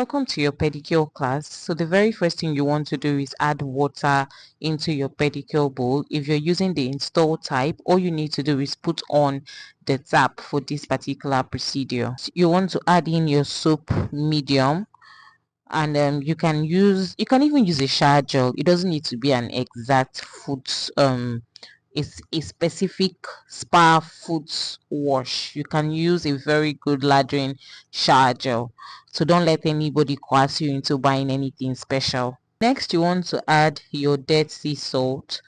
Welcome to your pedicure class. So the very first thing you want to do is add water into your pedicure bowl. If you're using the install type, all you need to do is put on the tap for this particular procedure. You want to add in your soap medium, and you can even use a shower gel. It doesn't need to be an exact foot it's a specific spa foot wash. You can use a very good lathering shower gel. So don't let anybody coerce you into buying anything special. Next, you want to add your Dead Sea salt.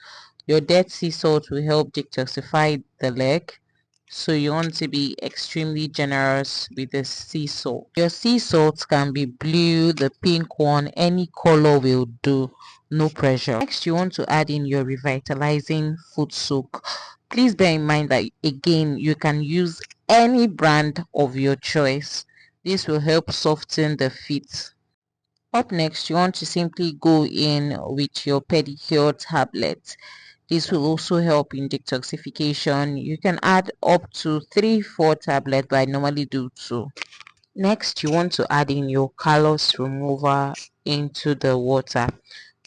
Your Dead Sea salt will help detoxify the leg. So you want to be extremely generous with the sea salt. Your sea salt can be blue, the pink one, any color will do, no pressure. Next, you want to add in your revitalizing foot soak. Please bear in mind that again, you can use any brand of your choice. This will help soften the feet. Up next, you want to simply go in with your pedicure tablet. This will also help in detoxification. You can add up to 3-4 tablets, but I normally do 2. Next, you want to add in your callus remover into the water.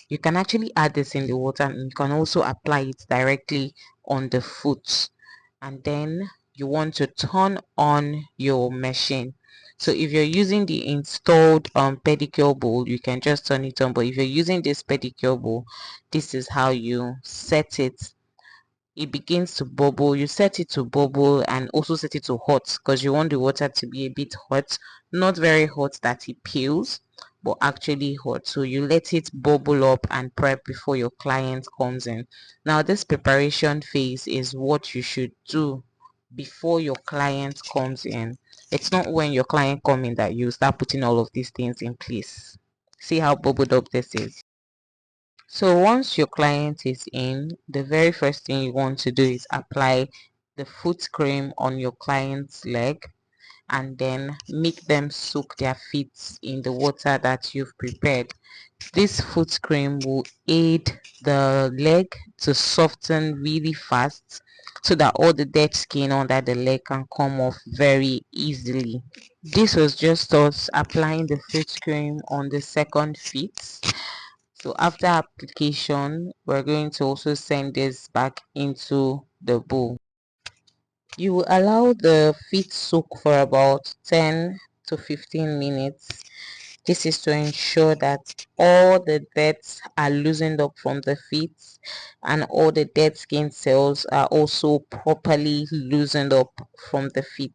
You can actually add this in the water, and you can also apply it directly on the foot. And then you want to turn on your machine. So if you're using the installed pedicure bowl, you can just turn it on. But if you're using this pedicure bowl, this is how you set it. It begins to bubble. You set it to bubble and also set it to hot, because you want the water to be a bit hot, not very hot that it peels, but actually hot. So you let it bubble up and prep before your client comes in. Now this preparation phase is what you should do before your client comes in. It's not when your client comes in that you start putting all of these things in place. See how bubbled up this is. So once your client is in, the very first thing you want to do is apply the foot cream on your client's leg, and then make them soak their feet in the water that you've prepared. This foot cream will aid the leg to soften really fast, so that all the dead skin under the leg can come off very easily. This was just us applying the foot cream on the second feet. So after application, we're going to also send this back into the bowl. You will allow the feet soak for about 10 to 15 minutes. This is to ensure that all the dead are loosened up from the feet, and all the dead skin cells are also properly loosened up from the feet.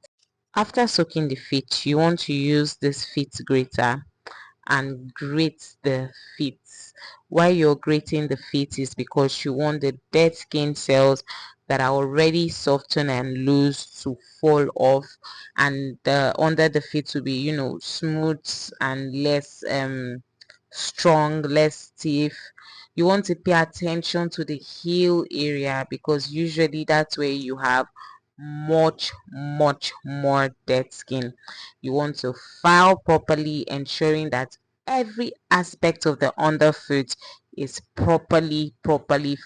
After soaking the feet, you want to use this feet grater and grate the feet. Why you're grating the feet is because you want the dead skin cells that are already softened and loose to fall off, and the under the feet to be, smooth and less strong, less stiff. You want to pay attention to the heel area, because usually that's where you have much more dead skin. You want to file properly, ensuring that every aspect of the underfoot is properly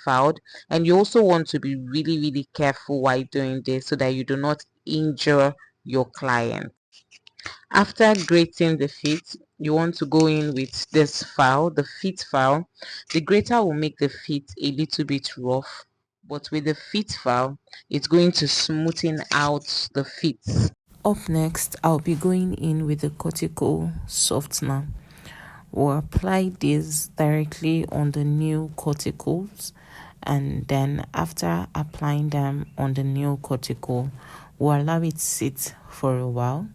filed. And you also want to be really careful while doing this, so that you do not injure your client. After grating the feet, you want to go in with this file, the feet file. The grater will make the feet a little bit rough, but with the feet file, it's going to smoothen out the feet. Up next, I'll be going in with the cortical softener. We'll apply this directly on the new corticals, and then after applying them on the new cortical, we'll allow it sit for a while.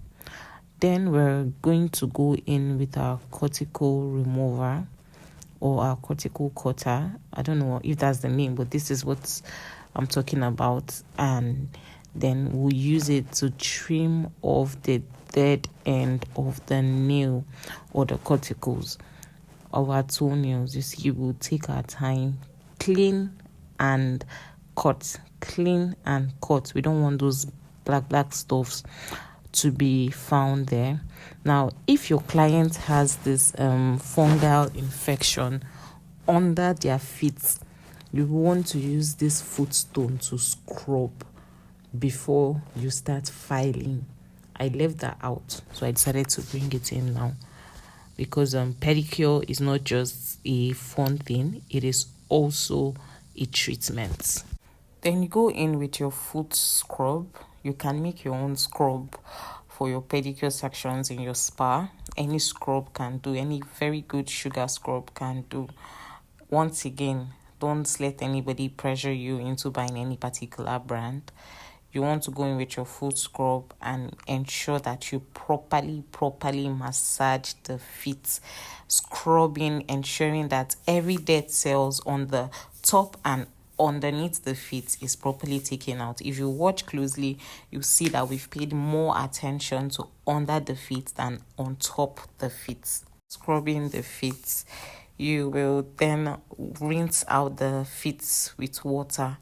Then we're going to go in with our cortical remover or our cortical cutter. I don't know if that's the name, but this is what I'm talking about. And then we'll use it to trim off the dead end of the nail or the corticals of our toenails. You see, we'll take our time, clean and cut. We don't want those black stuffs to be found there. Now, if your client has this fungal infection under their feet, you want to use this footstone to scrub before you start filing. I left that out, so I decided to bring it in now. because pedicure is not just a fun thing, it is also a treatment. Then you go in with your foot scrub. You can make your own scrub for your pedicure sections in your spa. Any scrub can do, any very good sugar scrub can do. Once again, don't let anybody pressure you into buying any particular brand. You want to go in with your foot scrub and ensure that you properly massage the feet, scrubbing, ensuring that every dead cells on the top and underneath the feet is properly taken out. If you watch closely, you see that we've paid more attention to under the feet than on top the feet. Scrubbing the feet, you will then rinse out the feet with water,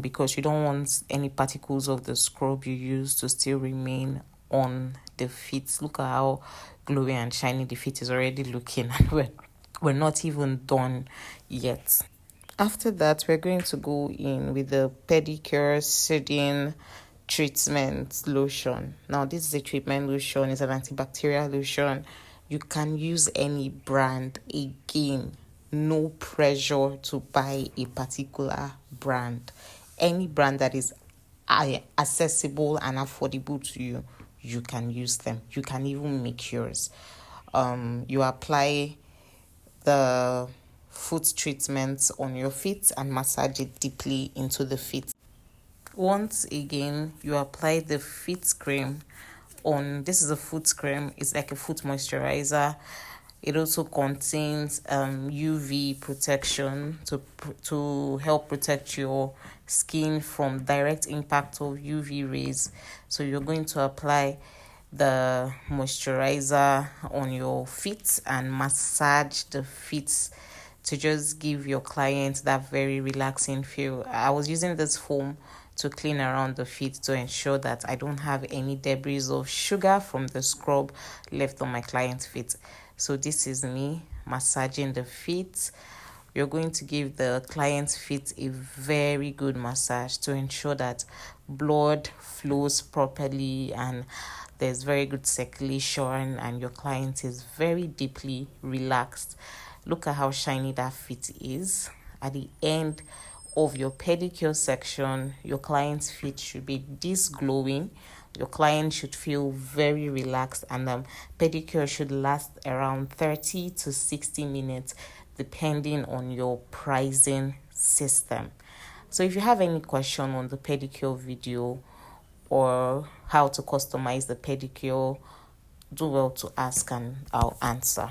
because you don't want any particles of the scrub you use to still remain on the feet. Look at how glowy and shiny the feet is already looking, and we're not even done yet. After that, we're going to go in with the Pedicure Soothing Treatment Lotion. Now, this is a treatment lotion. It's an antibacterial lotion. You can use any brand. Again, no pressure to buy a particular brand. Any brand that is accessible and affordable to you, you can use them. You can even make yours. You apply the foot treatments on your feet and massage it deeply into the feet. Once again, you apply the feet cream on. This is a foot cream. It's like a foot moisturizer. It also contains UV protection to help protect your skin from direct impact of UV rays. So you're going to apply the moisturizer on your feet and massage the feet to just give your client that very relaxing feel. I was using this foam to clean around the feet to ensure that I don't have any debris of sugar from the scrub left on my client's feet. So this is me massaging the feet. You're going to give the client's feet a very good massage to ensure that blood flows properly and there's very good circulation and your client is very deeply relaxed. Look at how shiny that feet is. At the end of your pedicure section, your client's feet should be this glowing. Your client should feel very relaxed, and pedicure should last around 30 to 60 minutes depending on your pricing system. So if you have any question on the pedicure video or how to customize the pedicure, do well to ask and I'll answer.